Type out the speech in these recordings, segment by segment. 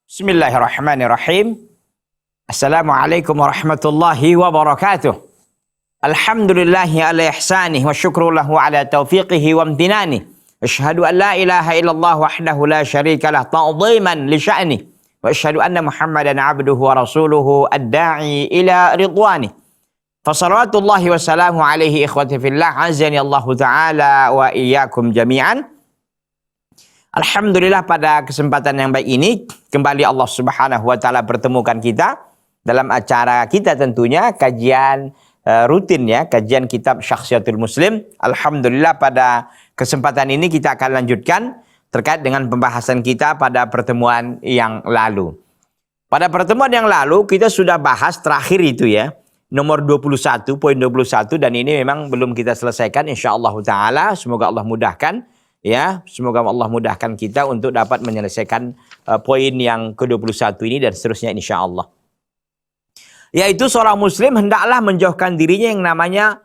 Bismillahirrahmanirrahim. Assalamualaikum warahmatullahi wabarakatuh. Alhamdulillahi ala ihsanih wa syukru lahu ala taufiqihi wa amtinani. Asyhadu an la ilaha illallah wahdahu la syarika lah ta'dhiman li sya'nih. Wa asyhadu anna Muhammadan abduhu wa rasuluhu ad-da'i ila ridwanih. Fasalawatullahi wa salamu alaihi ikhwati fillah azani Allah ta'ala wa iyyakum jami'an. Alhamdulillah pada kesempatan yang baik ini kembali Allah Subhanahu wa taala pertemukan kita dalam acara kita tentunya kajian rutin ya, kajian kitab Syakhsiyatul Muslim. Alhamdulillah pada kesempatan ini kita akan lanjutkan terkait dengan pembahasan kita pada pertemuan yang lalu. Pada pertemuan yang lalu kita sudah bahas terakhir itu ya, nomor 21, poin 21, dan ini memang belum kita selesaikan insyaallah taala. Semoga Allah mudahkan. Ya, semoga Allah mudahkan kita untuk dapat menyelesaikan poin yang ke-21 ini dan seterusnya insyaallah. Yaitu seorang muslim hendaklah menjauhkan dirinya yang namanya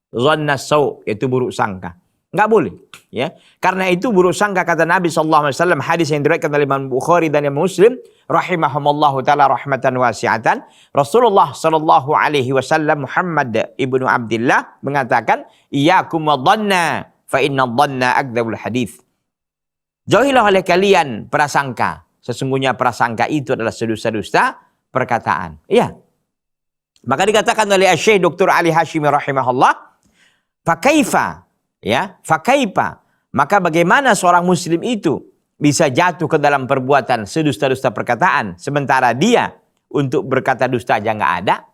dhanna sau', yaitu buruk sangka. Enggak boleh, ya. Karena itu buruk sangka kata Nabi sallallahu alaihi wasallam, hadis yang diriwayatkan oleh Imam Bukhari dan Imam Muslim rahimahumallahu taala rahmatan wasi'atan. Rasulullah sallallahu alaihi wasallam Muhammad ibnu Abdullah mengatakan, "Iyyakum wadhanna fa inna dhanna akdzabul hadits." Jauhilah oleh kalian prasangka. Sesungguhnya prasangka itu adalah sedusta-dusta perkataan. Iya. Maka dikatakan oleh Syekh Dr. Ali Hashimi rahimahullah, fa kaifa, ya, fa kaifa, maka bagaimana seorang muslim itu bisa jatuh ke dalam perbuatan sedusta-dusta perkataan sementara dia untuk berkata dusta aja nggak ada.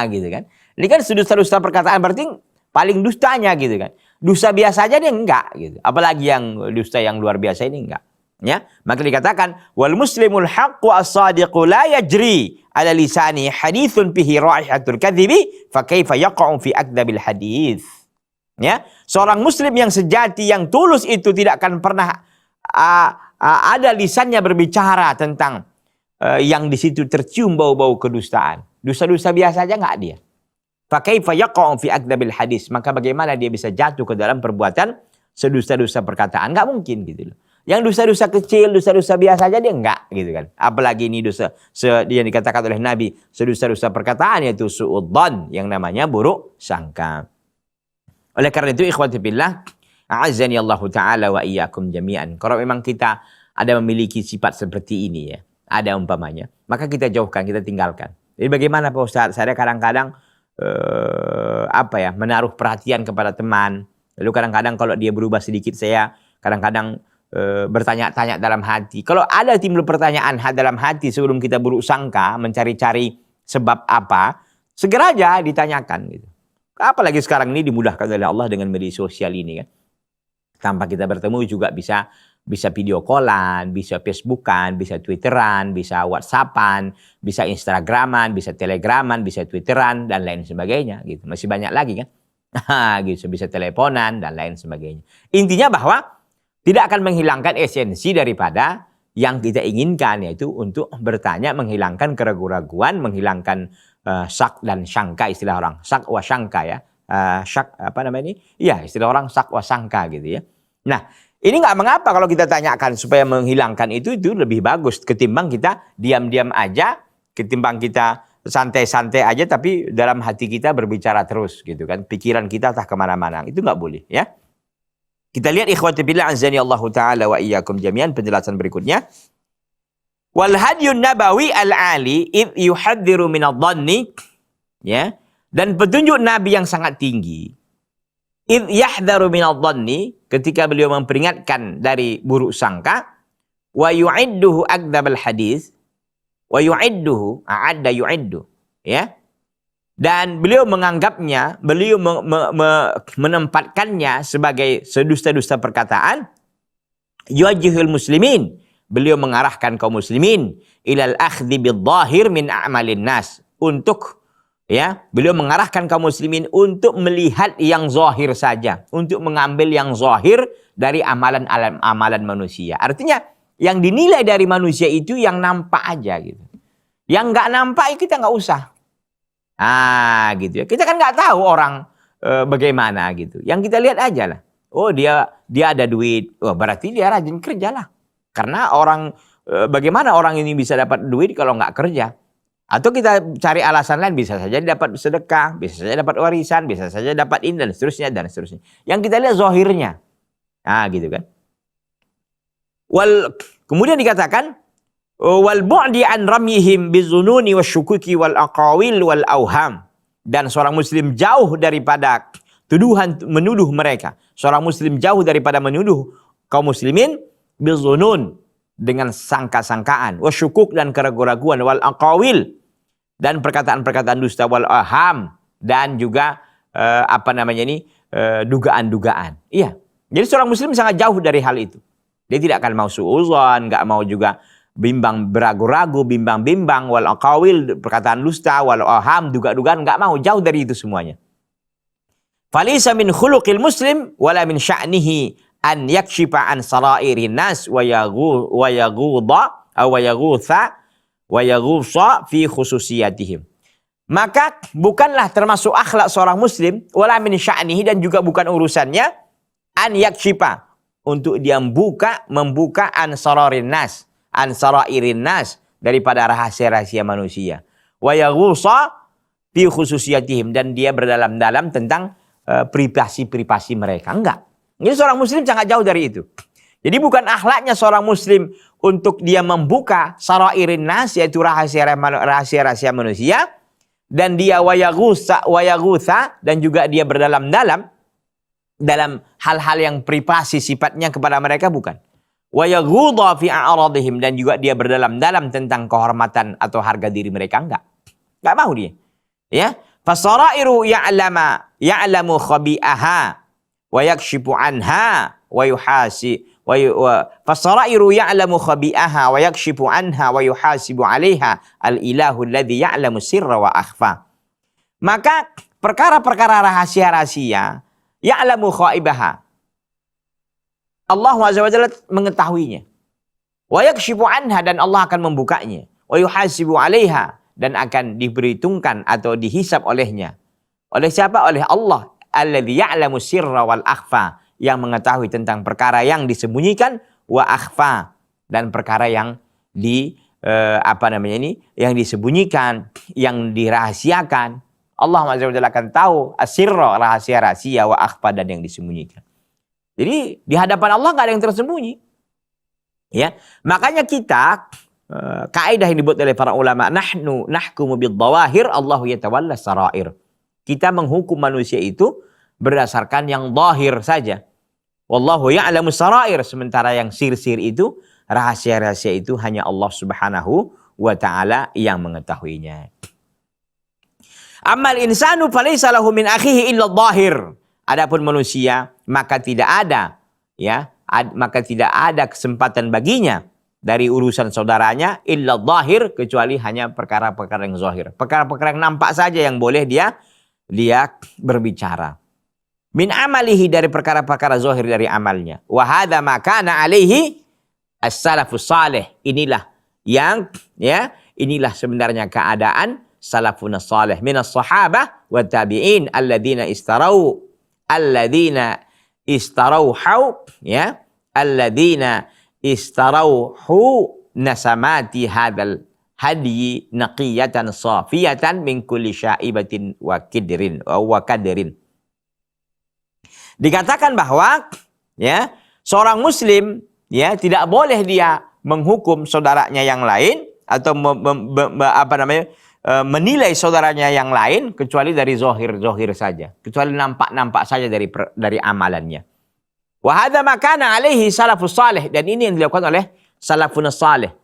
Gitu kan. Ini kan sedusta-dusta perkataan berarti paling dustanya gitu kan. Dusta biasa aja dia enggak gitu. Apalagi yang dusta yang luar biasa ini enggak. Ya, maka dikatakan wal muslimul haqqu as-sadiqu la yajri ala lisani haditsun fihi raihatul kadhibi fa kaifa yaqa'u fi akdabil hadits. Ya, seorang muslim yang sejati yang tulus itu tidak akan pernah ada lisannya berbicara tentang yang di situ tercium bau-bau kedustaan. Dusta-dusta biasa aja enggak dia. Fakaifa yaqa'u fi akdabil hadis, maka bagaimana dia bisa jatuh ke dalam perbuatan sedusta-dusta perkataan? Enggak mungkin gitu loh. Yang dusta-dusta kecil, dusta-dusta biasa aja dia enggak gitu kan. Apalagi ini dosa yang dikatakan oleh Nabi, sedusta-dusta perkataan yaitu su'udzan, yang namanya buruk sangka. Oleh karena itu ikhwati billah, a'azzani Allah taala wa iyyakum jami'an. Kalau memang kita ada memiliki sifat seperti ini ya, ada umpamanya, maka kita jauhkan, kita tinggalkan. Jadi bagaimana Pak Ustaz? Saya kadang-kadang menaruh perhatian kepada teman. Lalu kadang-kadang kalau dia berubah sedikit, saya kadang-kadang bertanya-tanya dalam hati. Kalau ada timbul pertanyaan dalam hati sebelum kita buruk sangka, mencari-cari sebab apa, segera aja ditanyakan gitu. Apalagi sekarang ini dimudahkan oleh Allah dengan media sosial ini kan. Tanpa kita bertemu juga bisa video callan, bisa Facebookan, bisa Twitteran, bisa WhatsAppan, bisa Instagraman, bisa Telegraman, bisa Twitteran, dan lain sebagainya. Gitu. Masih banyak lagi kan? Gitu, bisa teleponan, dan lain sebagainya. Intinya bahwa tidak akan menghilangkan esensi daripada yang kita inginkan, yaitu untuk bertanya, menghilangkan keraguan-raguan, menghilangkan syak dan syangka, istilah orang. Syak wa syangka ya. Syak, apa namanya ini? Iya, istilah orang syak wa syangka gitu ya. Nah, ini nggak mengapa kalau kita tanyakan supaya menghilangkan itu lebih bagus ketimbang kita diam-diam aja, ketimbang kita santai-santai aja tapi dalam hati kita berbicara terus gitu kan, pikiran kita entah kemana-mana, itu nggak boleh ya. Kita lihat ikhwati billah azani Allah taala wa iyyakum jami'an penjelasan berikutnya. Wal hadyun nabawi al-ali id yuhadziru min adh-dhanni, ya, dan petunjuk Nabi yang sangat tinggi. Id yahdharu min adh-dhanni, ketika beliau memperingatkan dari buruk sangka, wa yu'idduhu akdzabal hadis, wa yu'idduhu a'adda yu'iddu, ya. Dan beliau menganggapnya, beliau menempatkannya sebagai sedusta-dusta perkataan. Yuwajjihul muslimin, beliau mengarahkan kaum muslimin ilal akhdhi bidh-dhahir min a'malin nas, untuk ya, beliau mengarahkan kaum muslimin untuk melihat yang zahir saja, untuk mengambil yang zahir dari amalan manusia. Artinya yang dinilai dari manusia itu yang nampak aja gitu. Yang nggak nampak kita nggak usah. Gitu ya. Kita kan nggak tahu orang bagaimana gitu. Yang kita lihat aja lah. Oh dia ada duit. Oh berarti dia rajin kerja lah. Karena orang bagaimana orang ini bisa dapat duit kalau nggak kerja? Atau kita cari alasan lain, bisa saja dapat sedekah, bisa saja dapat warisan, bisa saja dapat ini dan seterusnya dan seterusnya. Yang kita lihat zahirnya. Gitu kan. Kemudian dikatakan wal bu'di an ramyihim bizununi wasyukuki wal aqawil wal auham. Dan seorang muslim jauh daripada tuduhan menuduh mereka. Seorang muslim jauh daripada menuduh kaum muslimin bizunun dengan sangka-sangkaan, wasyukuk dan keraguan-raguan, wal aqawil dan perkataan-perkataan dusta, wal aham dan juga dugaan-dugaan. Iya. Jadi seorang muslim sangat jauh dari hal itu. Dia tidak akan mau suuzon, nggak mau juga bimbang beragu-ragu, bimbang-bimbang, wal aqawil perkataan dusta, wal aham duga-dugaan, nggak mau, jauh dari itu semuanya. Falisa min khuluqil muslim wala min sya'nihi an yakshifa an sarairin nas wa yaghutha fi khususiyatihim. Maka bukanlah termasuk akhlak seorang muslim wala min sya'nihi dan juga bukan urusannya an yakshifa untuk dia membuka an sarairin nas daripada rahasia-rahasia manusia. Wa yaghutha fi khususiyatihim dan dia berdalam-dalam tentang privasi mereka. Enggak. Jadi seorang muslim sangat jauh dari itu. Jadi bukan akhlaknya seorang muslim untuk dia membuka sarairin nas, yaitu rahasia-rahasia manusia, dan dia wayagutha dan juga dia berdalam-dalam dalam hal-hal yang privasi sifatnya kepada mereka, bukan. Wayaghudha fi a'radihim dan juga dia berdalam-dalam tentang kehormatan atau harga diri mereka, enggak mau dia. Ya, fasarairu ya'lamu khabi'aha wa yakshifu anha wa yuhasi fasarairu ya'lamu khabi'aha wa yakshifu anha wa yuhasibu 'alaiha al-ilahu alladhi ya'lamu sirra wa akhfa. Maka perkara-perkara rahasia-rahasia ya'lamu khaibaha, Allah Azza wa Jalla mengetahuinya. Wa yakshifu anha dan Allah akan membukanya. Wa yuhasibu 'alaiha dan akan diperhitungkan atau dihisab olehnya. Oleh siapa? Oleh Allah. Alladzi ya'lamu sirra wal akhfa, yang mengetahui tentang perkara yang disembunyikan, wa akhfa dan perkara yang yang disembunyikan, yang dirahasiakan. Allah Azza wa Jalla akan tahu asirra, rahasia-rahasia, wa akhfa dan yang disembunyikan. Jadi di hadapan Allah nggak ada yang tersembunyi. Ya, makanya kita kaidah yang dibuat oleh para ulama, nahnu nahkumu bid-dhawahir, Allahu yatawalla sarair. Kita menghukum manusia itu berdasarkan yang zahir saja. Wallahu ya'lamu sarair, sementara yang sir-sir itu, rahasia-rahasia itu hanya Allah Subhanahu wa taala yang mengetahuinya. Amal insanu falaysa lahu min akhihi illa dhahir. Adapun manusia maka tidak ada kesempatan baginya dari urusan saudaranya illa dhahir, kecuali hanya perkara-perkara yang zahir. Perkara-perkara yang nampak saja yang boleh dia berbicara. Min amalihi, dari perkara-perkara zahir dari amalnya. Wa hadza ma kana alaihi as-salafus salih. Inilah sebenarnya keadaan salafun salih minas sahabah wa tabi'in alladzina istarauhu nasamati hadzal hadyi naqiyatan safiyatan min kulli syaibatin wa kadrin. Dikatakan bahwa seorang muslim tidak boleh dia menghukum saudaranya yang lain atau menilai saudaranya yang lain kecuali dari zahir saja, kecuali nampak saja dari amalannya. Wa hadza ma kana alaihi salafus salih, dan ini yang dilakukan oleh salafun salih.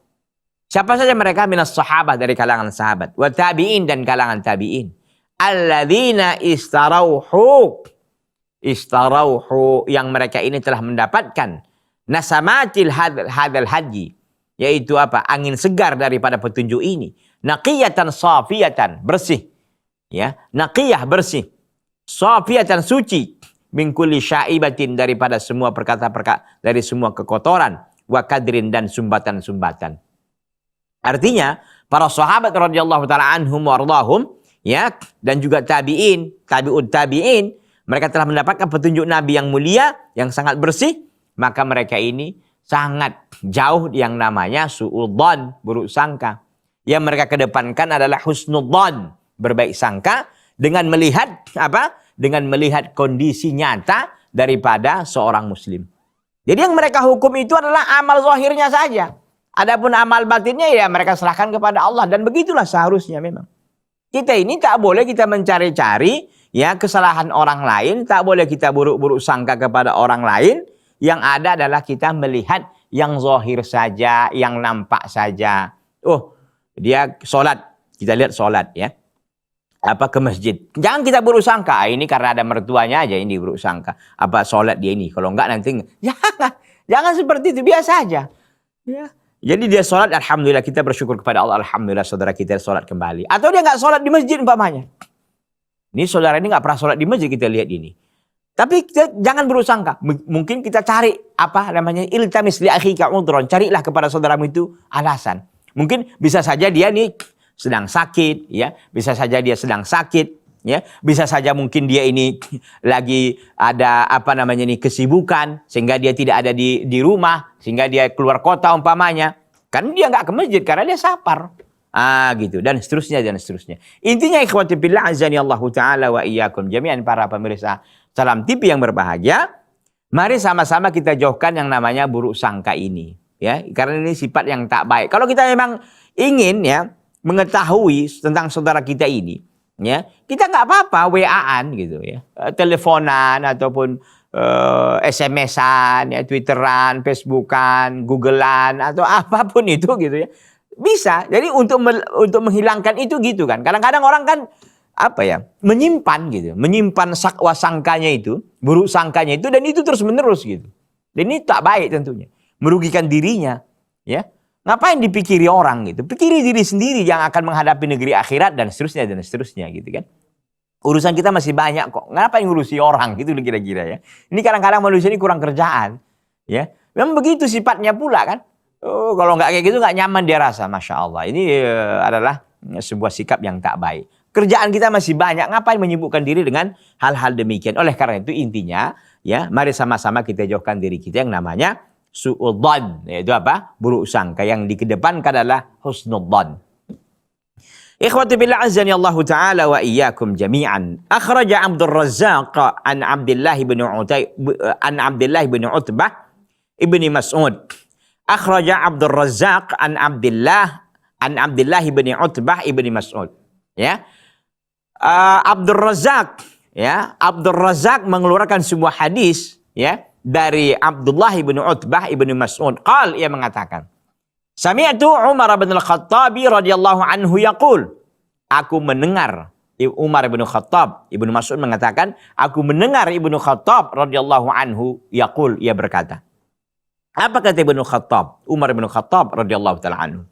Siapa saja mereka? Minas sahabah, dari kalangan sahabat, wa tabi'in dan kalangan tabi'in. Alladzina istarauhu, yang mereka ini telah mendapatkan nasamatil hadzal hadyi, yaitu apa? Angin segar daripada petunjuk ini. Naqiyatan safiyatan, bersih. Naqiyah, bersih. Safiyatan, suci. Min kulli syaibatin, daripada semua perkara-perkara, dari semua kekotoran. wa kadrin, dan sumbatan-sumbatan. Artinya para sahabat radhiyallahu taala anhum wardahum, ya, dan juga tabi'in, tabi'ut tabi'in, mereka telah mendapatkan petunjuk Nabi yang mulia, yang sangat bersih, maka mereka ini sangat jauh yang namanya su'udzon, buruk sangka. Yang mereka kedepankan adalah husnudzon, berbaik sangka, dengan melihat apa? Dengan melihat kondisi nyata daripada seorang muslim. Jadi yang mereka hukum itu adalah amal zahirnya saja. Adapun amal batinnya ya mereka serahkan kepada Allah, dan begitulah seharusnya memang. Kita ini tak boleh kita mencari-cari ya kesalahan orang lain, tak boleh kita buruk-buruk sangka kepada orang lain. Yang ada adalah kita melihat yang zahir saja, yang nampak saja. Oh, dia sholat, kita lihat sholat ya. Apa ke masjid. Jangan kita buruk sangka, ini karena ada mertuanya aja ini buruk sangka. Apa sholat dia ini, kalau enggak nanti. Jangan seperti itu, biasa aja. Ya. Jadi dia sholat, alhamdulillah kita bersyukur kepada Allah, alhamdulillah saudara kita sholat kembali. Atau dia nggak sholat di masjid umpamanya. Ini saudara ini nggak pernah sholat di masjid, kita lihat ini. Tapi kita jangan buruk sangka. Mungkin kita cari apa namanya, iltamis li akhika udhran, carilah kepada saudaramu itu alasan. Mungkin bisa saja dia nih sedang sakit, ya, bisa saja dia sedang sakit, ya, bisa saja mungkin dia ini lagi ada apa namanya nih kesibukan sehingga dia tidak ada di rumah, sehingga dia keluar kota umpamanya, kan dia nggak ke masjid karena dia safar, gitu, dan seterusnya dan seterusnya. Intinya ikhwati billah azani Allah taala wa iyyakum jami'an, para pemirsa Salam TV yang berbahagia, mari sama-sama kita jauhkan yang namanya buruk sangka ini, ya, karena ini sifat yang tak baik. Kalau kita memang ingin ya mengetahui tentang saudara kita ini, ya, kita nggak apa-apa WA-an gitu ya, teleponan ataupun SMS-an, ya, Twitteran, Facebookan, Googlean atau apapun itu gitu ya, bisa. Jadi untuk menghilangkan itu gitu kan. Kadang-kadang orang kan apa ya, menyimpan gitu, menyimpan sakwa sangkanya itu, buruk sangkanya itu, dan itu terus menerus gitu. Dan ini tak baik tentunya, merugikan dirinya, ya. Ngapain dipikiri orang gitu? Pikiri diri sendiri yang akan menghadapi negeri akhirat dan seterusnya gitu kan. Urusan kita masih banyak kok. Ngapain ngurusi orang gitu kira-kira ya. Ini kadang-kadang manusia ini kurang kerjaan, ya. Memang begitu sifatnya pula kan. Oh, kalau nggak kayak gitu nggak nyaman dia rasa. Masya Allah. Ini adalah sebuah sikap yang tak baik. Kerjaan kita masih banyak. Ngapain menyibukkan diri dengan hal-hal demikian? Oleh karena itu intinya ya, mari sama-sama kita jauhkan diri kita yang namanya su'udzon, yaitu apa? Buruk sangka. Yang dikedepankan adalah husnudzon. Ikhwati billah azani Allah taala wa iyyakum jami'an. Akhraja Abdul Razzaq an Abdullah bin Utbah ibni Mas'ud. Akhraja Abdul Razzaq an Abdullah bin Utbah ibni Mas'ud. Ya. Abdul Razzaq, ya, Abdul Razzaq mengeluarkan sebuah hadis, ya, dari Abdullah bin Utbah ibn Mas'ud. Qal, ia mengatakan, sami'tu Umar bin Al-Khattab radhiyallahu anhu yaqul. Aku mendengar Umar bin Khattab, Ibnu Mas'ud mengatakan, aku mendengar Ibnu Khattab radhiyallahu anhu yaqul, ia berkata. Apa kata Ibnu Khattab? Umar bin Khattab radhiyallahu taala anhu.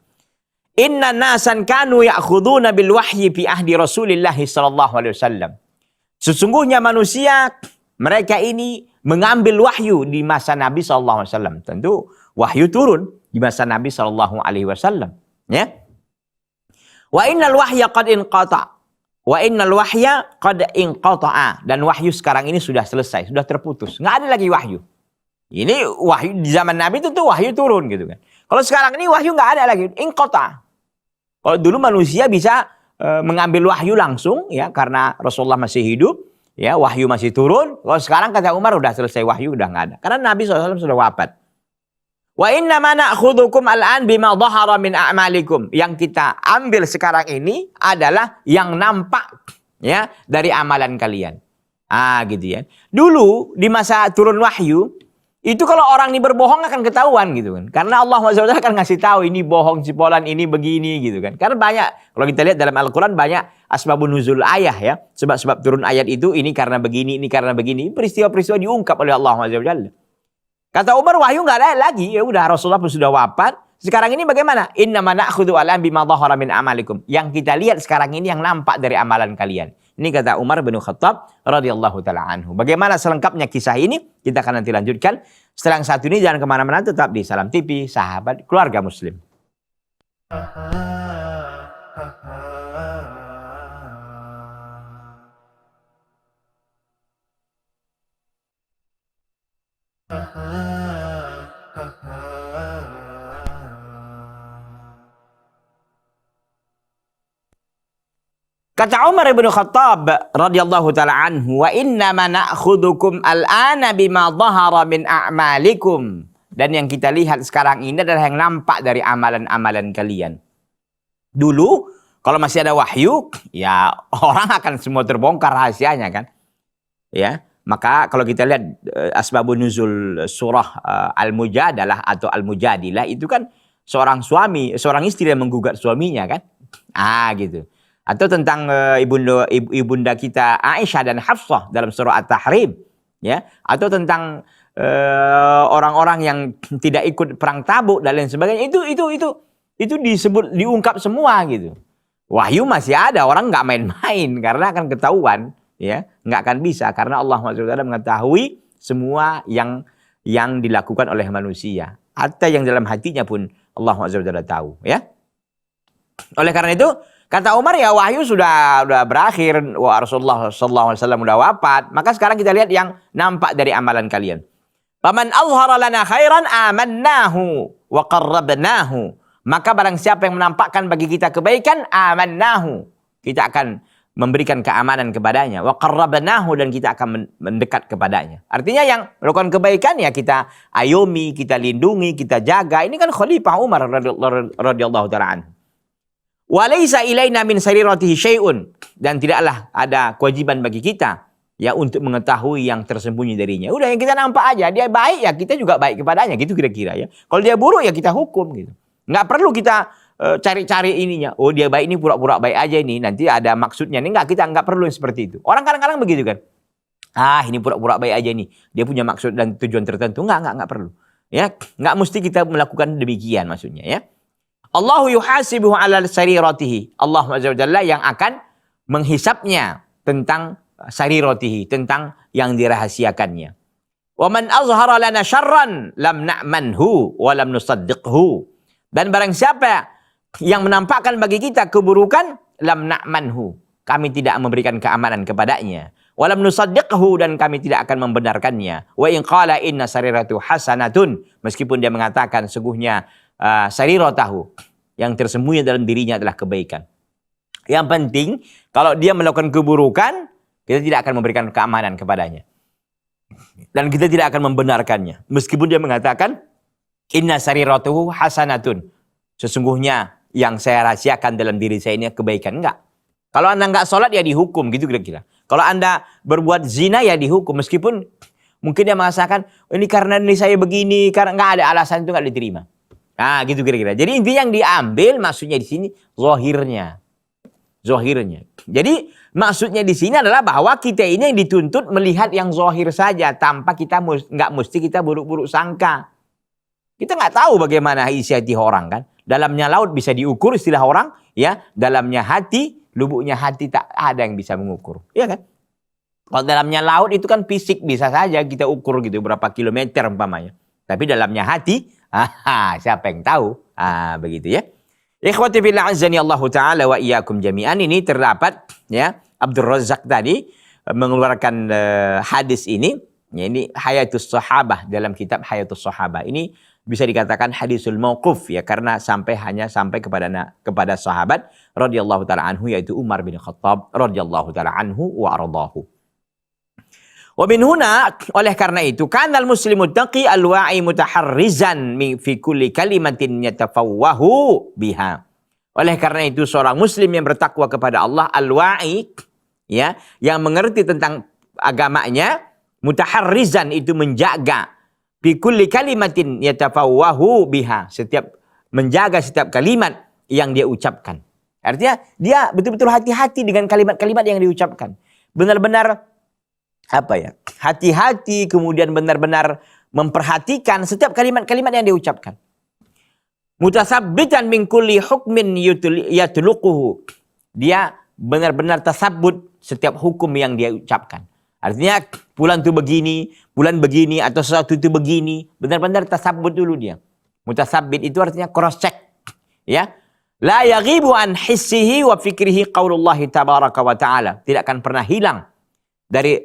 Inna nasan kanu ya'khuduna bil wahyi fi ahdi Rasulillah sallallahu alaihi wasallam. Sesungguhnya manusia, mereka ini mengambil wahyu di masa Nabi sallallahu alaihi wasallam. Tentu wahyu turun di masa Nabi sallallahu alaihi wasallam, ya. Wa innal wahya qad inqata. Wa innal wahya qad inqata'a, dan wahyu sekarang ini sudah selesai, sudah terputus. Enggak ada lagi wahyu. Ini wahyu di zaman Nabi itu tuh wahyu turun gitu kan. Kalau sekarang ini wahyu enggak ada lagi, inqata'. Kalau dulu manusia bisa mengambil wahyu langsung ya, karena Rasulullah masih hidup, ya, wahyu masih turun. Kalau sekarang kata Umar udah selesai wahyu, udah nggak ada. Karena Nabi SAW sudah wafat. Wa inna ma na'khudhukum al-an bima dhahara min a'malikum. Yang kita ambil sekarang ini adalah yang nampak ya dari amalan kalian. Gitu ya. Dulu di masa turun wahyu, itu kalau orang ini berbohong akan ketahuan gitu kan. Karena Allah SWT akan ngasih tahu ini bohong, si Polan ini begini gitu kan. Karena banyak, kalau kita lihat dalam Al-Quran banyak asbabun nuzul ayah ya. Sebab-sebab turun ayat itu, ini karena begini, ini karena begini. Peristiwa-peristiwa diungkap oleh Allah SWT. Kata Umar, wahyu nggak ada lagi. Ya udah, Rasulullah pun sudah wafat. Sekarang ini bagaimana? Innama na'khudhu al'an bima dhahara min amalikum. Yang kita lihat sekarang ini yang nampak dari amalan kalian. Ini kata Umar bin Khattab radhiyallahu taala anhu. Bagaimana selengkapnya kisah ini? Kita akan nanti lanjutkan. Setelah yang satu ini jangan kemana-mana, tetap di Salam TV, sahabat keluarga Muslim. Kata Umar bin Khattab radhiyallahu taala anhu, "Wa inna ma na'khudhukum al-ana bima dhahara min a'malikum." Dan yang kita lihat sekarang ini adalah yang nampak dari amalan-amalan kalian. Dulu kalau masih ada wahyu, ya orang akan semua terbongkar rahasianya kan. Ya, maka kalau kita lihat asbabun nuzul surah Al-Mujadalah atau Al-Mujadilah itu kan seorang istri yang menggugat suaminya kan. Gitu. Atau tentang ibunda kita Aisyah dan Hafsah dalam surah At-Tahrim, ya. Atau tentang orang-orang yang tidak ikut perang Tabuk dan lain sebagainya. Itu diungkap semua gitu. Wahyu masih ada, orang nggak main-main karena akan ketahuan, ya. Nggak akan bisa karena Allah SWT mengetahui semua yang dilakukan oleh manusia. Hatta yang dalam hatinya pun Allah SWT tahu, ya. Oleh karena itu kata Umar, ya wahyu sudah berakhir, Rasulullah sallallahu alaihi wasallam sudah wafat, maka sekarang kita lihat yang nampak dari amalan kalian. Faman azhara lana khairan amannahu wa qarrabnahu. Maka barang siapa yang menampakkan bagi kita kebaikan, amannahu, kita akan memberikan keamanan kepadanya, wa qarrabnahu, dan kita akan mendekat kepadanya. Artinya yang melakukan kebaikan ya kita ayomi, kita lindungi, kita jaga. Ini kan Khalifah Umar radhiyallahu taala anhu. Walaysa ilaina min sariratihi syai'un, dan tidaklah ada kewajiban bagi kita ya untuk mengetahui yang tersembunyi darinya. Udah, yang kita nampak aja, dia baik ya kita juga baik kepadanya, gitu kira-kira ya. Kalau dia buruk ya kita hukum gitu. Nggak perlu kita cari-cari ininya. Oh, dia baik ini pura-pura baik aja ini, nanti ada maksudnya. Ini kita nggak perlu yang seperti itu. Orang kadang-kadang begitu kan. Ini pura-pura baik aja nih. Dia punya maksud dan tujuan tertentu. Nggak perlu. Ya, nggak mesti kita melakukan demikian maksudnya ya. Allahu yuhasibuhu ala sariratihi. Allah SWT yang akan menghisapnya tentang sariratihi, tentang yang dirahasiakannya. Wa man azhara lana syarran lam na'manhu wa lam nusaddiqhu. Dan barang siapa yang menampakkan bagi kita keburukan, lam na'manhu, kami tidak memberikan keamanan kepadanya. Wa lam nusaddiqhu, dan kami tidak akan membenarkannya. Wa in qala inna sariratu hasanatun, meskipun dia mengatakan sungguhnya sariratahu, yang tersembunyi dalam dirinya adalah kebaikan. Yang penting kalau dia melakukan keburukan, kita tidak akan memberikan keamanan kepadanya, dan kita tidak akan membenarkannya meskipun dia mengatakan inna sariratahu hasanatun, sesungguhnya yang saya rahasiakan dalam diri saya ini kebaikan. Enggak. Kalau Anda enggak sholat ya dihukum, gitu kira-kira. Kalau Anda berbuat zina ya dihukum, meskipun mungkin dia mengatakan ini karena ini saya begini, karena enggak ada alasan, itu enggak diterima. Gitu kira-kira. Jadi intinya yang diambil maksudnya di sini zahirnya. Jadi maksudnya di sini adalah bahwa kita ini yang dituntut melihat yang zahir saja, tanpa kita nggak mesti kita buruk-buruk sangka. Kita nggak tahu bagaimana isi hati orang kan. Dalamnya laut bisa diukur istilah orang, ya. Dalamnya hati, lubuknya hati tak ada yang bisa mengukur, ya kan? Kalau dalamnya laut itu kan fisik bisa saja kita ukur gitu berapa kilometer umpamanya. Tapi dalamnya hati, siapa yang tahu? Begitu ya. Ikhwati fillah azani Allah taala wa iyyakum jami'an. Ini terdapat ya, Abdul Razak tadi mengeluarkan hadis ini. Ya, ini Hayatus Sahabah, dalam kitab Hayatus Sahabah. Ini bisa dikatakan hadisul mauquf ya, karena hanya sampai kepada sahabat radhiyallahu taala anhu, yaitu Umar bin Khattab radhiyallahu taala anhu wa ardahu. Wa min huna, oleh karena itu, kanal muslimu taqi al-wa'i mutaharrizan fi kulli kalimatin yatafawwahu biha. Oleh karena itu seorang muslim yang bertakwa kepada Allah, al-wa'i ya, yang mengerti tentang agamanya, mutaharrizan itu menjaga, fi kulli kalimatin yatafawwahu biha, menjaga setiap kalimat yang dia ucapkan. Artinya dia betul-betul hati-hati dengan kalimat-kalimat yang diucapkan. Benar-benar hati-hati, kemudian benar-benar memperhatikan setiap kalimat-kalimat yang diucapkan. Mutasabbitan min kulli hukmin yatluquhu. Dia benar-benar tasabbut setiap hukum yang dia ucapkan. Artinya bulan begini atau sesuatu itu begini, benar-benar tasabbut dulu dia. Mutasabbit itu artinya cross check, ya. La yaghibu an hissihi wa fikrihi qaulullah tabaraka wa ta'ala. Tidak akan pernah hilang dari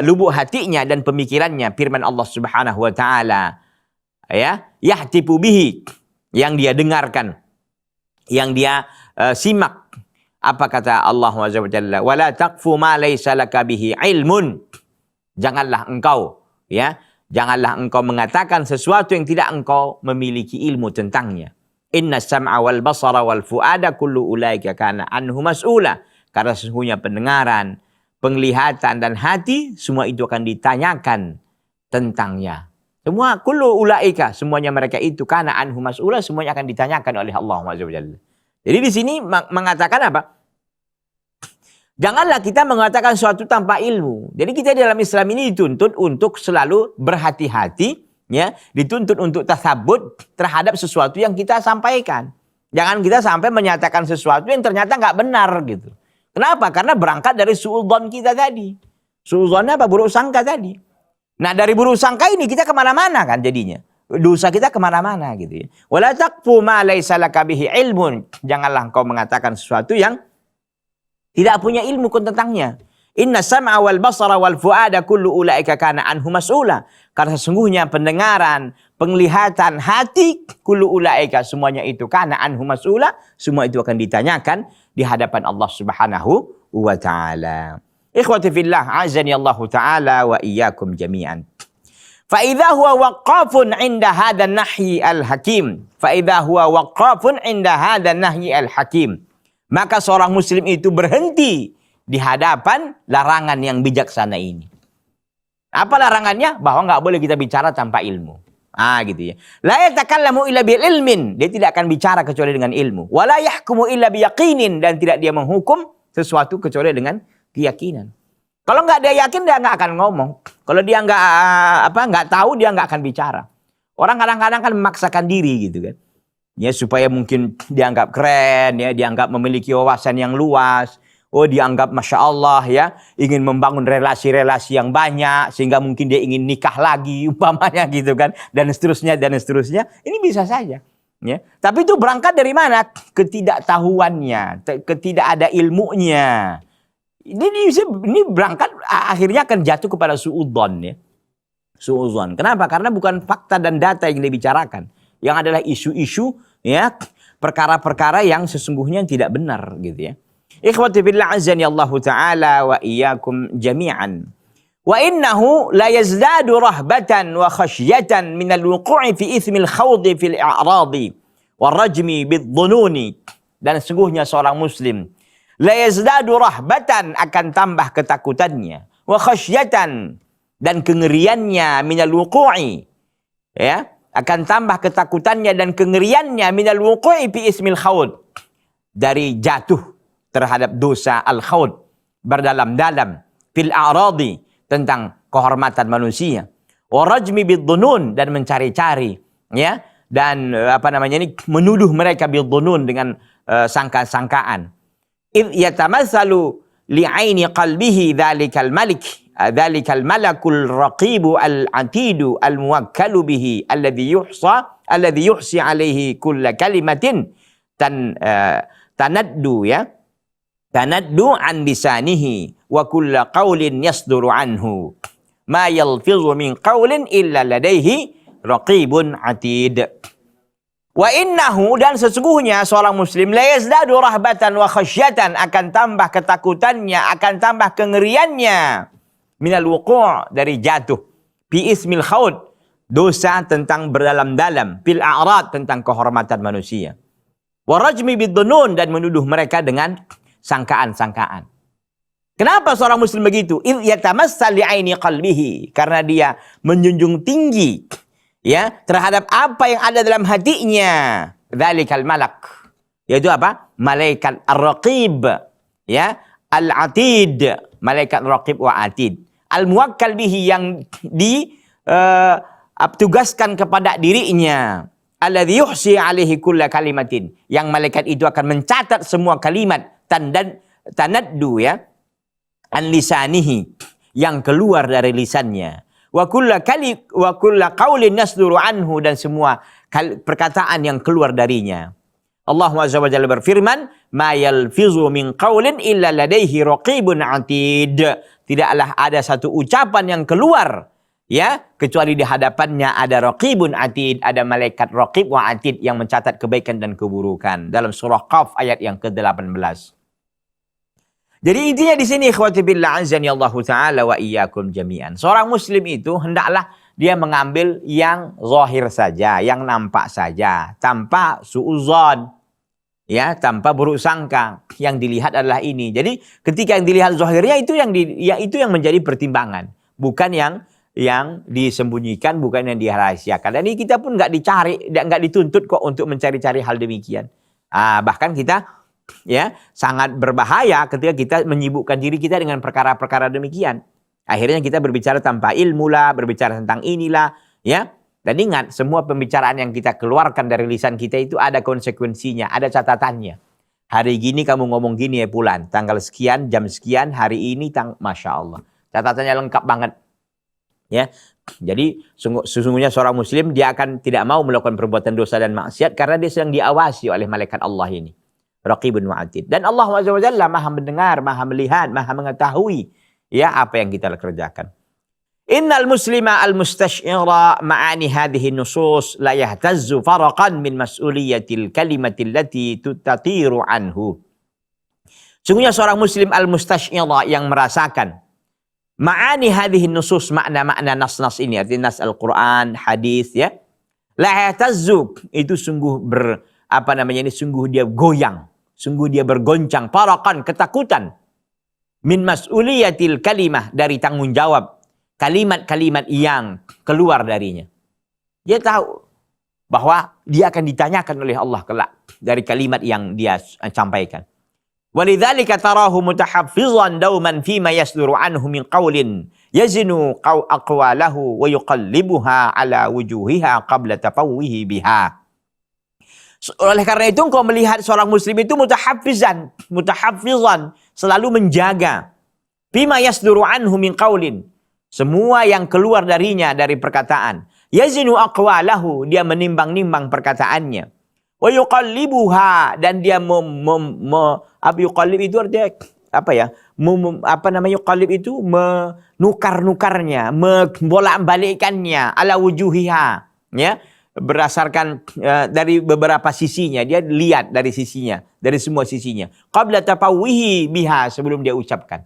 lubuk hatinya dan pemikirannya firman Allah Subhanahu wa taala. Ya, yahtifu bihi, yang dia dengarkan, yang dia simak. Apa kata Allah Azza wa Jalla? Wala taqfu ma laysa laka bihi ilmun. Janganlah engkau, ya, janganlah engkau mengatakan sesuatu yang tidak engkau memiliki ilmu tentangnya. Inna sam'a wal basara wal fuada kullu ulaika kana anhu mas'ula. Karena sesungguhnya pendengaran, penglihatan dan hati semua itu akan ditanyakan tentangnya. Semua kullu ulaika, semuanya mereka itu kana anhu mas'ula, semuanya akan ditanyakan oleh Allah Azza wa Jalla. Jadi di sini mengatakan apa? Janganlah kita mengatakan sesuatu tanpa ilmu. Jadi kita dalam Islam ini dituntut untuk selalu berhati-hati, ya, dituntut untuk tasabbut terhadap sesuatu yang kita sampaikan. Jangan kita sampai menyatakan sesuatu yang ternyata nggak benar gitu. Kenapa? Karena berangkat dari suudzon kita tadi. Suudzonnya apa? Buruk sangka tadi. Nah dari buruk sangka ini kita kemana-mana kan jadinya. Dosa kita kemana-mana gitu ya. Wala taqfu ma laysa laka bihi ilmun. Janganlah engkau mengatakan sesuatu yang tidak punya ilmu tentangnya. Inna sam'a wal basara wal fuada kullu ulaika kana anhu mas'ula. Karena sesungguhnya pendengaran, penglihatan, hati, kullu ulaika, semuanya itu kana anhu mas'ula, semua itu akan ditanyakan di hadapan Allah Subhanahu wa taala. Ikhwati fillah, azani Allah taala wa iyyakum jami'an. فإذا هو وقاف عند هذا النهي الحكيم فإذا هو وقاف عند هذا النهي الحكيم, maka seorang muslim itu berhenti di hadapan larangan yang bijaksana ini. Apa larangannya? Bahwa nggak boleh kita bicara tanpa ilmu. Gitu ya. La yatakallamu illa bil ilmin, dia tidak akan bicara kecuali dengan ilmu. Wala yahkumu illa biyaqinin, dan tidak dia menghukum sesuatu kecuali dengan keyakinan. Kalau nggak dia yakin, dia nggak akan ngomong. Kalau dia nggak tahu, dia nggak akan bicara. Orang kadang-kadang kan memaksakan diri gitu kan, ya supaya mungkin dianggap keren, ya dianggap memiliki wawasan yang luas. Oh dianggap masya Allah ya, ingin membangun relasi-relasi yang banyak sehingga mungkin dia ingin nikah lagi umpamanya gitu kan, dan seterusnya dan seterusnya. Ini bisa saja. Ya, tapi itu berangkat dari mana? Ketidaktahuannya, ketidakada ilmunya. Ini berangkat akhirnya akan jatuh kepada suudzon ya. Suudzon. Kenapa? Karena bukan fakta dan data yang dibicarakan. Yang adalah isu-isu ya, perkara-perkara yang sesungguhnya tidak benar gitu ya. Ikhwati fillah azani Allah taala wa iyyakum jami'an. Wa innahu la yazdadu rahbatan wa khasyatan min al-wuqu'i fi ithmil khawdi fil i'radi wa rajmi bidh-dhununi. Dan sesungguhnya seorang muslim la yazdadu rahbatan, akan tambah ketakutannya, wa khasyatan, dan kengeriannya, minal wuqu'i, ya, akan tambah ketakutannya dan kengeriannya minal wuqu'i fi ismil khawd, dari jatuh terhadap dosa al-khawd, berdalam-dalam, fil a'radi, tentang kehormatan manusia, wa rajmi bidh-dhunun, dan mencari-cari, ya, dan menuduh mereka bidh-dhunun dengan sangka-sangkaan. إذ يتمثل لعين قلبه ذلك الملك ذلك الملك الرقيب العتيد الموكل به الذي يحصي عليه كل كلمة تندو عن لسانه وكل قول يصدر عنه ما يلفظ من قول إلا لديه رقيب عتيد. Wa innahu, dan sesungguhnya seorang muslim la yazdadu rahbatan wa khasyatan, akan tambah ketakutannya, akan tambah kengeriannya, minal wuqu', dari jatuh, fi ismil khawd, dosa tentang berdalam-dalam, fil a'rad, tentang kehormatan manusia, wa rajmi bidh-dhunun, dan menuduh mereka dengan sangkaan-sangkaan. Kenapa seorang muslim begitu? Idh yatamassal li'aini qalbihi, karena dia menjunjung tinggi ya terhadap apa yang ada dalam hatinya, dzalikal malak, yaitu apa? Malaikat ar-raqib, ya, al-atid, malaikat raqib wa atid, al-muwakkal bihi, yang ditugaskan kepada dirinya, alladzi yuhsi alaihi kulla kalimatin, yang malaikat itu akan mencatat semua kalimat, tanaddu, ya, an lisanihi, yang keluar dari lisannya, wa kulla qaulin yasduru anhu, dan semua perkataan yang keluar darinya. Allah Azza wa Jalla berfirman, ma yalfizu min qaulin illa ladaihi raqibun atid. Tidaklah ada satu ucapan yang keluar, ya, kecuali di hadapannya ada raqibun atid, ada malaikat raqib wa atid yang mencatat kebaikan dan keburukan. Dalam surah Qaf ayat yang ke-18. Jadi intinya di sini, ikhwati billah azani Allah taala wa iyyakum jami'an. Seorang muslim itu hendaklah dia mengambil yang zahir saja, yang nampak saja, tanpa suudzon, ya, tanpa buruk sangka. Yang dilihat adalah ini. Jadi ketika yang dilihat zahirnya itu itu yang menjadi pertimbangan, bukan yang disembunyikan, bukan yang dirahasiakan. Dan ini kita pun nggak dituntut kok untuk mencari-cari hal demikian. Bahkan kita, ya, sangat berbahaya ketika kita menyibukkan diri kita dengan perkara-perkara demikian. Akhirnya kita berbicara tanpa ilmu lah, berbicara tentang inilah, ya. Dan ingat, semua pembicaraan yang kita keluarkan dari lisan kita itu ada konsekuensinya, ada catatannya. Hari gini kamu ngomong gini ya Fulan, tanggal sekian, jam sekian, hari ini, Masya Allah. Catatannya lengkap banget. Ya, jadi sesungguhnya seorang muslim dia akan tidak mau melakukan perbuatan dosa dan maksiat karena dia sedang diawasi oleh malaikat Allah ini. Raqibun wa atid. Dan Allah Azza wa Jalla Maha mendengar, Maha melihat, Maha mengetahui, ya, apa yang kita kerjakan. Innal muslima al-mustash'ira ma'ani hadhihi nusus la yahtazzu faraqan min mas'uliyatil kalimati allati tutatiru anhu. Sungguhnya seorang muslim al-mustash'ira yang merasakan ma'ani hadhihi nusus, makna-makna nas-nas ini, artinya nas Al-Quran, hadis, ya. La yahtazzu, itu sungguh sungguh dia goyang, sungguh dia bergoncang, faraqan, ketakutan, min mas'uliyatil kalimah, dari tanggung jawab kalimat-kalimat yang keluar darinya. Dia tahu bahwa dia akan ditanyakan oleh Allah kelak dari kalimat yang dia sampaikan. Walidzalika tarahu mutahaffizan dauman fima yasduru anhu min qaulin yazinu aqwalahu wa yuqallibuha ala wujuhiha qabla tafawwihi biha. Oleh karena itu engkau melihat seorang muslim itu mutahaffizan, selalu menjaga fima yasduru anhu min qaulin, semua yang keluar darinya dari perkataan. Yazinu aqwalahu, dia menimbang-nimbang perkataannya. Wa yuqallibuha, dan dia yuqallib itu artinya apa ya? Yuqallib itu menukar-nukarnya, membolak-balikkannya ala wujuhiha, ya, berdasarkan dari beberapa sisinya. Dia lihat dari sisinya, dari semua sisinya. Qabla tafawwihi biha, sebelum dia ucapkan.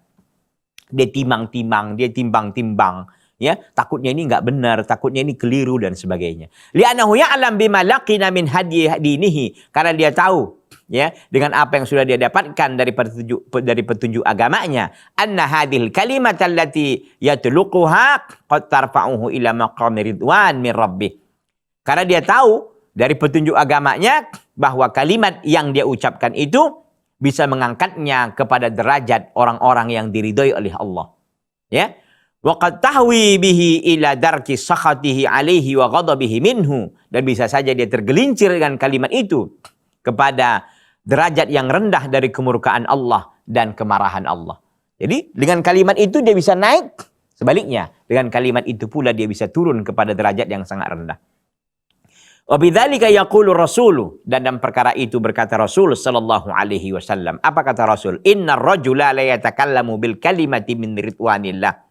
Dia timbang-timbang, dia timbang-timbang, ya, takutnya ini enggak benar, takutnya ini keliru dan sebagainya. Li'annahu ya'lam bima laqina min hadyi dinihi, karena dia tahu, ya, dengan apa yang sudah dia dapatkan dari petunjuk agamanya, anna hadhil kalimat allati yatluquha qad tarfa'uhu ila maqami ridwan min rabbih. Karena dia tahu dari petunjuk agamanya bahwa kalimat yang dia ucapkan itu bisa mengangkatnya kepada derajat orang-orang yang diridhoi oleh Allah. Ya. Wa qad tahwi bihi ila darki sakhatihi alaihi wa ghadabihi minhu, dan bisa saja dia tergelincir dengan kalimat itu kepada derajat yang rendah dari kemurkaan Allah dan kemarahan Allah. Jadi dengan kalimat itu dia bisa naik, sebaliknya dengan kalimat itu pula dia bisa turun kepada derajat yang sangat rendah. Wa bidzalika yaqulu Rasul, dan dalam perkara itu berkata Rasul sallallahu alaihi wasallam. Apa kata Rasul? Innar rajula la yatakallamu bil kalimati min ridwanillah.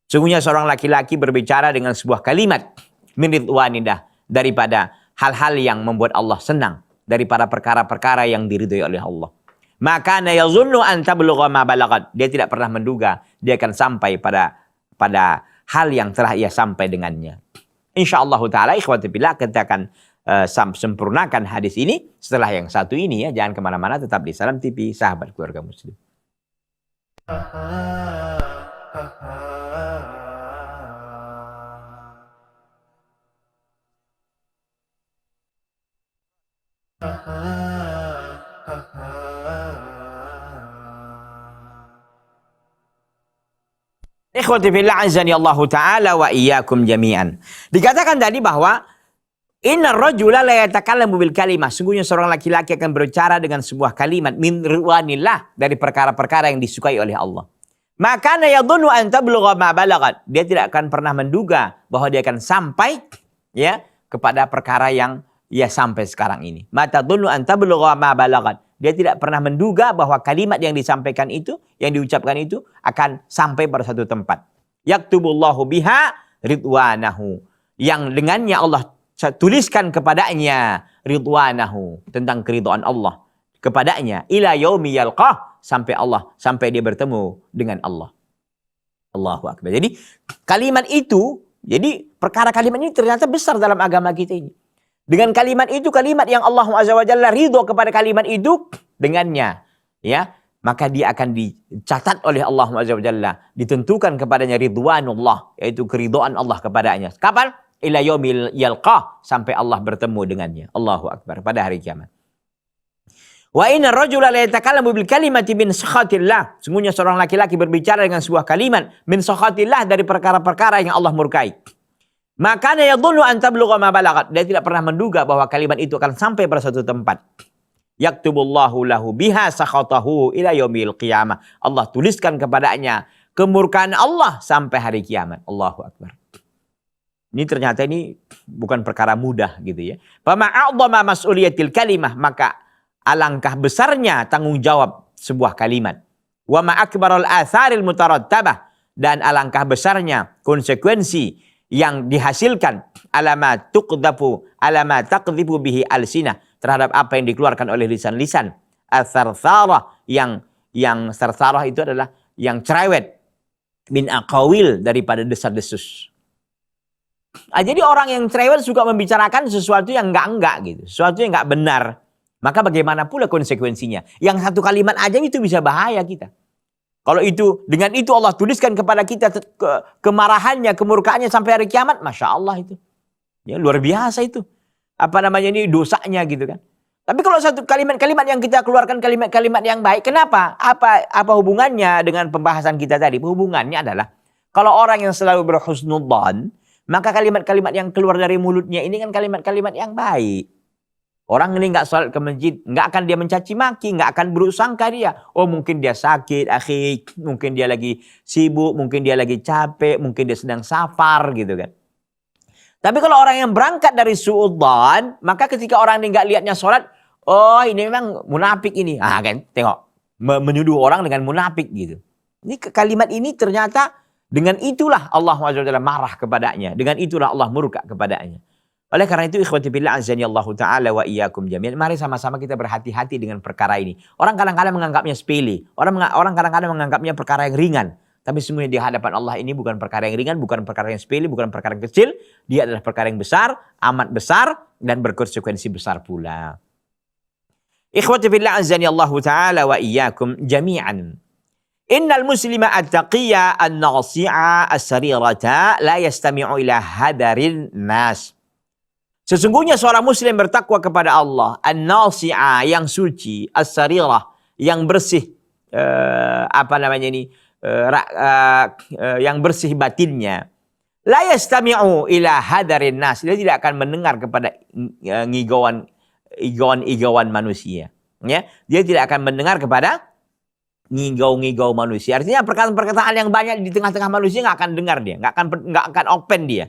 Sungguhnya seorang laki-laki berbicara dengan sebuah kalimat min ridwanillah, daripada hal-hal yang membuat Allah senang, daripada perkara-perkara yang diridhoi oleh Allah. Maka yazunnu an tablugha ma balagat. Dia tidak pernah menduga dia akan sampai pada hal yang telah ia sampai dengannya. InsyaAllah ta'ala ikhwati billah, kita akan sempurnakan hadis ini setelah yang satu ini, ya. Jangan kemana-mana, tetap di Salam TV, sahabat keluarga muslim. Ikhwati fillah azani Allah taala wa iyyakum jami'an. Dikatakan tadi bahwa innar rajula la yatakallamu bil kalimah, sungguhnya seorang laki-laki akan berbicara dengan sebuah kalimat min ridwanillah, dari perkara-perkara yang disukai oleh Allah. Maka yadhunnu an tablugha ma balagat. Dia tidak akan pernah menduga bahwa dia akan sampai ya kepada perkara yang ia sampai sekarang ini. Mata tadhunnu an tablugha ma balagat. Dia tidak pernah menduga bahwa kalimat yang disampaikan itu, yang diucapkan itu akan sampai pada satu tempat. Yaktubullahu biha ridwanahu. Yang dengannya Allah tuliskan kepadanya ridwanahu, tentang keridhaan Allah kepadanya, ila yaumi yalqah, sampai dia bertemu dengan Allah. Allahu akbar. Jadi kalimat itu, jadi perkara kalimat ini ternyata besar dalam agama kita ini. Dengan kalimat itu, kalimat yang Allah Azza wa Jalla ridho kepada kalimat itu dengannya, ya, maka dia akan dicatat oleh Allah Azza wa Jalla, ditentukan kepadanya ridwanullah, yaitu keridhaan Allah kepadanya. Kapan? Ila yaumil yalqah, sampai Allah bertemu dengannya. Allahu akbar, pada hari kiamat. Wa inna rajula la yatakallamu bil kalimati min sakhatillah. Sungguhnya seorang laki-laki berbicara dengan sebuah kalimat min sakhatillah, dari perkara-perkara yang Allah murkai. Maka yadhunnu an tablugha ma balagat. Dia tidak pernah menduga bahwa kalimat itu akan sampai pada suatu tempat. Yaktubullahu lahu biha sakhatahu ila yaumil qiyamah. Allah tuliskan kepadanya kemurkaan Allah sampai hari kiamat. Allahu akbar. Ini ternyata ini bukan perkara mudah gitu ya. Fama a'dhama mas'uliyatil kalimah, maka alangkah besarnya tanggung jawab sebuah kalimat. Wa ma akbarul atharil mutarattabah, dan alangkah besarnya konsekuensi yang dihasilkan alama taqdhibu bihi alsinah, terhadap apa yang dikeluarkan oleh lisan-lisan. Atsartsarah, yang sarsarah itu adalah yang cerewet, min aqawil, daripada desas-desus. Jadi orang yang cerewet suka membicarakan sesuatu yang enggak gitu, sesuatu yang enggak benar. Maka bagaimana pula konsekuensinya? Yang satu kalimat aja itu bisa bahaya kita. Kalau itu, dengan itu Allah tuliskan kepada kita kemarahannya, kemurkaannya sampai hari kiamat, Masya Allah itu. Ya, luar biasa itu. Apa namanya ini, dosanya gitu kan. Tapi kalau satu kalimat-kalimat yang kita keluarkan, kalimat-kalimat yang baik, kenapa? Apa hubungannya dengan pembahasan kita tadi? Hubungannya adalah, kalau orang yang selalu berhusnudzan, maka kalimat-kalimat yang keluar dari mulutnya ini kan kalimat-kalimat yang baik. Orang ini nggak sholat ke masjid, nggak akan dia mencaci maki, nggak akan beruksangka dia. Oh mungkin dia sakit, akhi, mungkin dia lagi sibuk, mungkin dia lagi capek, mungkin dia sedang safar gitu kan. Tapi kalau orang yang berangkat dari suudzon, maka ketika orang ini nggak lihatnya sholat, oh ini memang munafik ini. Ah kan, tengok, menuduh orang dengan munafik gitu. Ini kalimat ini ternyata dengan itulah Allah SWT marah kepadanya, dengan itulah Allah murka kepadanya. Oleh karena itu ikhwati billah azani Allah taala wa iyyakum jami'an, mari sama-sama kita berhati-hati dengan perkara ini. Orang kadang-kadang menganggapnya sepele, orang kadang-kadang menganggapnya perkara yang ringan, tapi semuanya di hadapan Allah ini bukan perkara yang ringan, bukan perkara yang sepele, bukan perkara yang kecil, dia adalah perkara yang besar, amat besar, dan berkonsekuensi besar pula. Ikhwati billah azani Allah taala wa iyyakum jami'an. Innal muslima at-taqiyya an-nasi'a as-sarirata la yastami'u ila hadarin nas. Sesungguhnya seorang muslim bertakwa kepada Allah, an-nasi'a, yang suci, as-sarirah, yang bersih, yang bersih batinnya. La yastami'u ila hadarin nas. Dia tidak akan mendengar kepada igauan manusia. Ya, dia tidak akan mendengar kepada ngigau manusia. Artinya perkataan-perkataan yang banyak di tengah-tengah manusia nggak akan dengar dia, nggak akan open dia.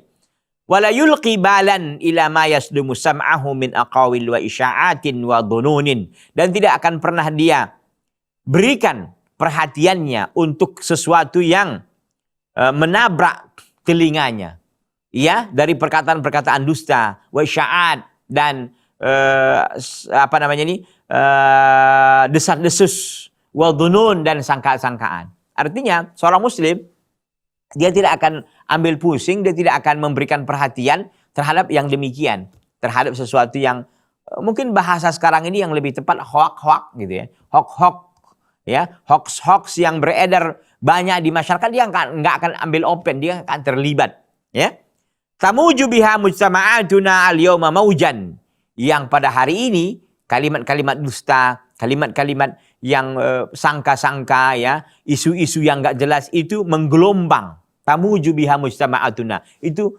Wala yulqi balan ila ma yasdumu sam'ahu min aqawil wa isya'atin wa dhununin, dan tidak akan pernah dia berikan perhatiannya untuk sesuatu yang menabrak telinganya, ya, dari perkataan-perkataan dusta, wa isya'at, dan desas-desus, wa dhunun, dan sangka-sangkaan. Artinya seorang muslim dia tidak akan ambil pusing, dia tidak akan memberikan perhatian terhadap yang demikian, terhadap sesuatu yang mungkin bahasa sekarang ini yang lebih tepat hoax gitu ya, hoax yang beredar banyak di masyarakat. Dia nggak akan ambil open, dia akan terlibat, ya. Tamuju biha mujtama'atuna al-yawma maujan, yang pada hari ini kalimat-kalimat dusta, kalimat-kalimat yang sangka-sangka, ya, isu-isu yang nggak jelas itu menggelombang. Tamuju biha mujtama'atuna, itu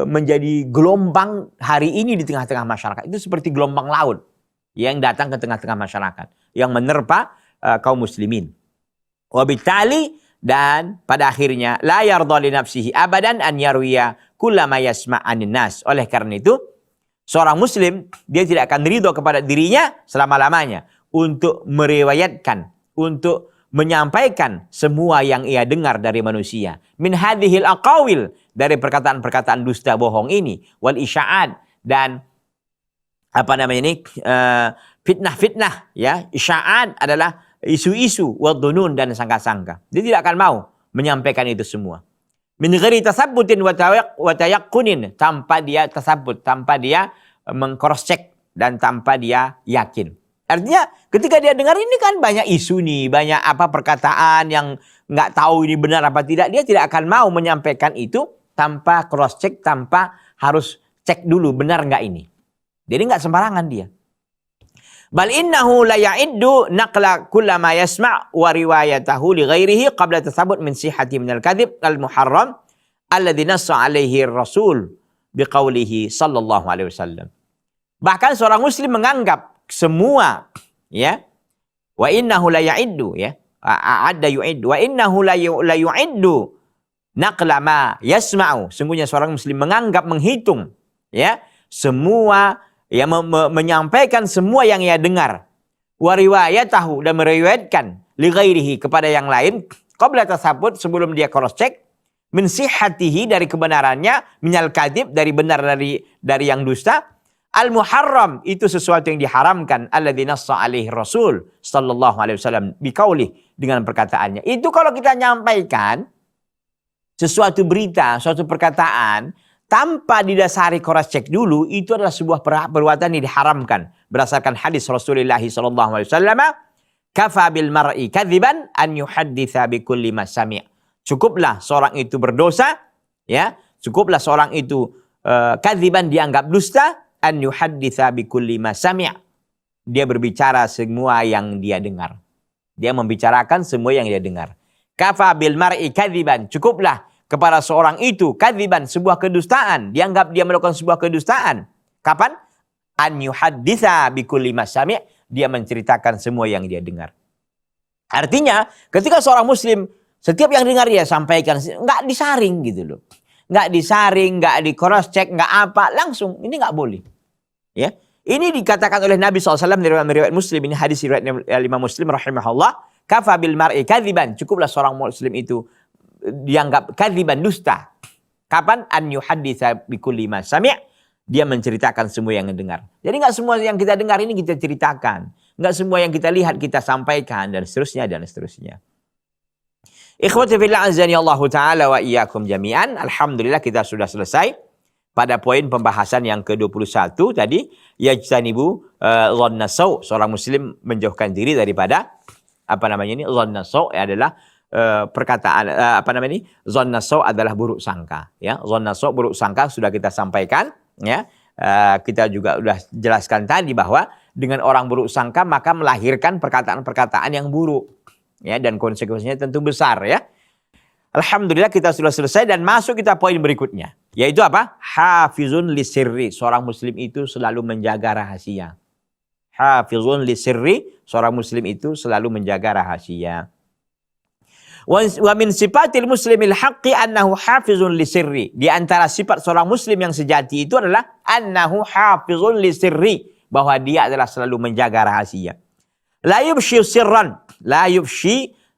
menjadi gelombang hari ini di tengah-tengah masyarakat. Itu seperti gelombang laut yang datang ke tengah-tengah masyarakat, yang menerpa kaum muslimin. Wabitali dan pada akhirnya la yardha li nafsihi abadan an yarwiya kullama yasma'anin nas. Oleh karena itu, seorang muslim dia tidak akan ridho kepada dirinya selama-lamanya untuk meriwayatkan, untuk menyampaikan semua yang ia dengar dari manusia. Min hadhil aqawil, dari perkataan-perkataan dusta bohong ini, wal isya'at, dan fitnah-fitnah, ya. Isya'at adalah isu-isu, wadhunun, dan sangka-sangka. Dia tidak akan mau menyampaikan itu semua. Min ghairi tasabbutin wa tayaqqunin, tanpa dia tasabbut, tanpa dia meng-cross check, dan tanpa dia yakin. Artinya ketika dia dengar ini kan banyak isu nih, banyak perkataan yang nggak tahu ini benar apa tidak, dia tidak akan mau menyampaikan itu tanpa cross check, tanpa harus cek dulu benar nggak ini. Jadi nggak sembarangan dia. Bal innahu la ya'iddu naqla kullama yasma' wa riwayatahu li ghairihi qabla tasabbut min sihhati min al-kadhib al-muharram alladhi nassa alaihi ar-rasul biqaulihi sallallahu alaihi wasallam. Bahkan seorang muslim menganggap semua, ya, wa innahu la ya'iddu, ya, a'adda yu'iddu, wa innahu la yu'iddu naqla ma yasma'u. Sungguhnya seorang muslim menganggap, menghitung, ya, semua, ya, menyampaikan semua yang ia dengar, wa riwayatahu, dan meriwayatkan li ghairihi, kepada yang lain, qabla tasabbut, sebelum dia cross check, min sihhatihi, dari kebenarannya, minal kadhib, dari benar, dari yang dusta, al-muharram, itu sesuatu yang diharamkan, alladzi nassa alaihi rasul sallallahu alaihi wasallam biqaulih, dengan perkataannya. Itu kalau kita nyampaikan sesuatu berita, suatu perkataan tanpa didasari cross check dulu, itu adalah sebuah perbuatan yang diharamkan berdasarkan hadis Rasulullah sallallahu alaihi wasallam, kafa bil mar'i kadziban an yuhadditsa bi kulli ma sami'. Cukuplah seorang itu berdosa, ya, cukuplah seorang itu kadziban, dianggap dusta, an yuhadditsa bi kulli ma sami'. Dia berbicara semua yang dia dengar. Dia membicarakan semua yang dia dengar. Kafa bil mar'i kadziban, cukuplah kepada seorang itu kadziban, sebuah kedustaan, dianggap dia melakukan sebuah kedustaan. Kapan? An yuhadditsa bi kulli ma sami', dia menceritakan semua yang dia dengar. Artinya, ketika seorang muslim setiap yang dengar dia sampaikan, nggak disaring gitu loh. Nggak disaring, nggak di cross check, nggak apa, langsung. Ini nggak boleh. Ya, ini dikatakan oleh Nabi SAW dari riwayat Muslim, ini hadis riwayat Imam Muslim rahimahullah, kafa bil mar'i kadziban, cukuplah seorang muslim itu dianggap kadziban, dusta. Kapan? An yuhadditsa bi kulli ma sami', dia menceritakan semua yang dengar. Jadi nggak semua yang kita dengar ini kita ceritakan, nggak semua yang kita lihat kita sampaikan, dan seterusnya dan seterusnya. Ikhwati fillah azani Allah taala wa iyyakum jami'an. Alhamdulillah kita sudah selesai pada poin pembahasan yang ke-21 tadi, yajtanibu dhanna sau', seorang muslim menjauhkan diri daripada dhanna sau', adalah perkataan dhanna sau' adalah buruk sangka, ya. Dhanna sau', buruk sangka, sudah kita sampaikan, ya. Kita juga sudah jelaskan tadi bahwa dengan orang buruk sangka maka melahirkan perkataan-perkataan yang buruk, ya, dan konsekuensinya tentu besar, ya. Alhamdulillah kita sudah selesai, dan masuk kita poin berikutnya, yaitu apa? Hafizun lisirri, seorang muslim itu selalu menjaga rahasia. Hafizun lisirri, seorang muslim itu selalu menjaga rahasia. Wa min sifatil muslimil haqqi annahu hafizun lisirri, di antara sifat seorang muslim yang sejati itu adalah annahu hafizun lisirri, bahwa dia adalah selalu menjaga rahasia. La yubshi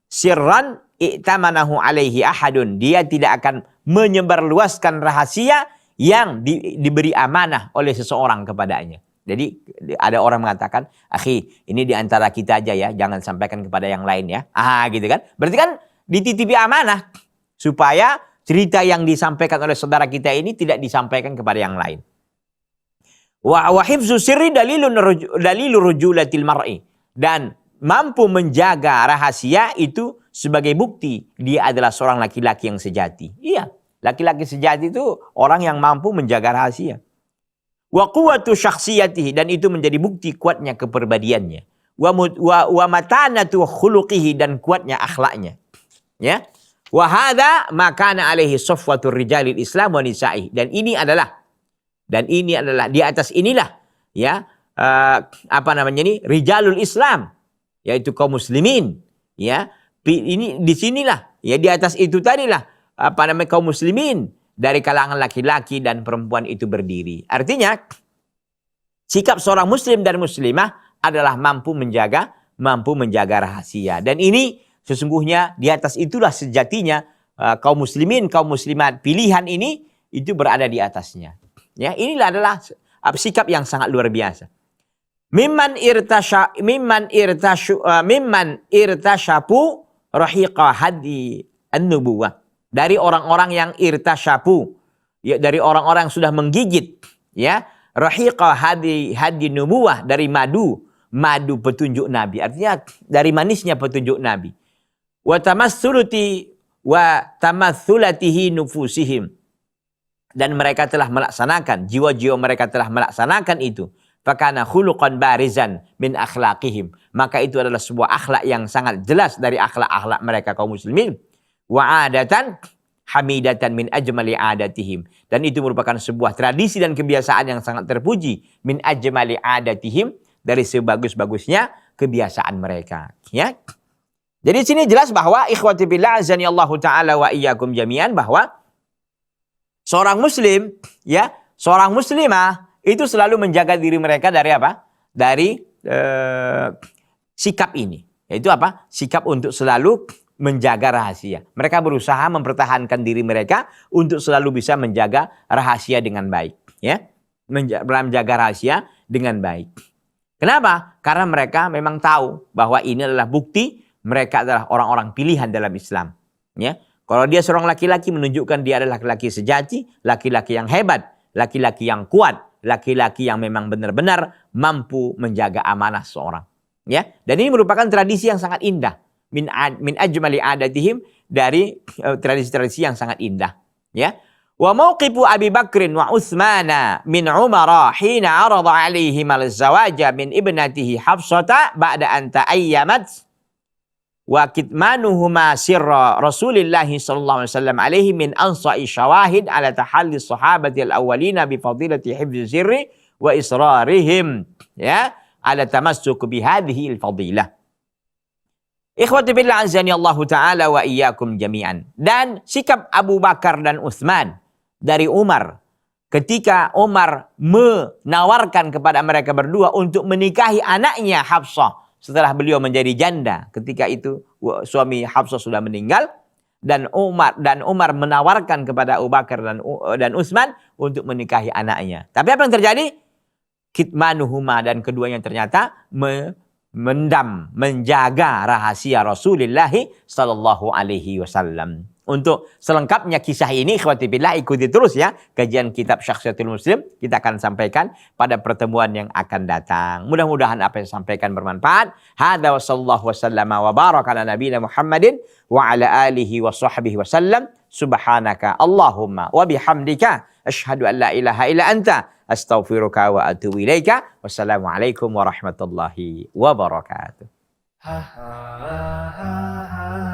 sirran i'tamanahu alaihi ahadun, dia tidak akan menyebarluaskan rahasia yang diberi amanah oleh seseorang kepadanya. Jadi ada orang mengatakan, akhi, ini di antara kita aja ya, jangan sampaikan kepada yang lain ya. Gitu kan. Berarti kan dititipi amanah supaya cerita yang disampaikan oleh saudara kita ini tidak disampaikan kepada yang lain. Wa hifzu sirri dalilur rujulatil mar'i, dan mampu menjaga rahasia itu sebagai bukti dia adalah seorang laki-laki yang sejati. Iya, laki-laki sejati itu orang yang mampu menjaga rahasia. Wa quwwatu syakhsiyatihi, dan itu menjadi bukti kuatnya kepribadiannya. Wa matanatu khuluqihi, dan kuatnya akhlaknya. Ya. Wa hadza ma kana alaihi safwatur rijalil Islam wa nisa'i, dan ini adalah di atas inilah, ya, rijalul Islam, yaitu kaum muslimin, ya. Ini disinilah Ya di atas itu tadilah kaum muslimin dari kalangan laki-laki dan perempuan itu berdiri. Artinya sikap seorang muslim dan muslimah adalah mampu menjaga rahasia. Dan ini sesungguhnya di atas itulah sejatinya kaum muslimin, kaum muslimat pilihan ini itu berada di atasnya. Ya, inilah adalah sikap yang sangat luar biasa. Mimman irtasyapu rahiqa hadi an-nubuwah. Dari orang-orang yang irtasyapu, ya, dari orang-orang yang sudah menggigit, ya, rahiqa hadi nubuwah, dari madu petunjuk Nabi. Artinya dari manisnya petunjuk Nabi. Wa tamassulatihi nufusihim. Dan mereka telah melaksanakan, jiwa-jiwa mereka telah melaksanakan itu. Fakana khuluqan barizan min akhlaqihim. Maka itu adalah sebuah akhlak yang sangat jelas dari akhlak-akhlak mereka kaum muslimin. Wa adatan hamidatan min ajmali adatihim. Dan itu merupakan sebuah tradisi dan kebiasaan yang sangat terpuji. Min ajmali adatihim. Dari sebagus-bagusnya kebiasaan mereka. Ya. Jadi sini jelas bahwa ikhwati billah azani Allahu ta'ala wa iyyakum jami'an, bahwa seorang muslim, ya, seorang muslimah itu selalu menjaga diri mereka dari apa? Dari sikap ini. Yaitu apa? Sikap untuk selalu menjaga rahasia. Mereka berusaha mempertahankan diri mereka untuk selalu bisa menjaga rahasia dengan baik. Ya, menjaga rahasia dengan baik. Kenapa? Karena mereka memang tahu bahwa ini adalah bukti mereka adalah orang-orang pilihan dalam Islam. Ya. Kalau dia seorang laki-laki, menunjukkan dia adalah laki-laki sejati, laki-laki yang hebat, laki-laki yang kuat, laki-laki yang memang benar-benar mampu menjaga amanah seorang. Ya, dan ini merupakan tradisi yang sangat indah. Min ajmali adatihim, dari tradisi-tradisi yang sangat indah. Ya. Wa mauqifu Abi Bakrin wa Utsmana min Umara hina arada alaihim al-zawaja min ibnatihi Hafsata ba'da an ta'ayyamat wa kitmanuhuma sirra Rasulillahi sallallahu alaihi wasallam alaihi min ansa'i syawahid ala tahalli sahabati al-awwalina bi fadilati hifzi sirri wa israrihim, ya, ala tamassuk bi hadhihi al-fadilah. Ikhwati billah azani Allah taala wa iyyakum jami'an. Dan sikap Abu Bakar dan Utsman dari Umar ketika Umar menawarkan kepada mereka berdua untuk menikahi anaknya Hafsah setelah beliau menjadi janda. Ketika itu suami Hafsah sudah meninggal, dan Umar menawarkan kepada Abu Bakar dan Utsman untuk menikahi anaknya. Tapi apa yang terjadi? Kitmanuhuma, dan keduanya ternyata menjaga rahasia Rasulullah sallallahu alaihi wasallam. Untuk selengkapnya kisah ini, ikhwati billah, ikuti terus ya kajian kitab Syakhsiyatul Muslim. Kita akan sampaikan pada pertemuan yang akan datang. Mudah-mudahan apa yang disampaikan bermanfaat. Hadza wa sallallahu wasallama wa baraka ala nabiyina Muhammadin wa ala alihi wa sahbihi wasallam. Subhanaka Allahumma wa bihamdika asyhadu an la ilaha illa anta astaghfiruka wa atubu ilaika. Wassalamualaikum warahmatullahi wabarakatuh. Ha ha ha ha.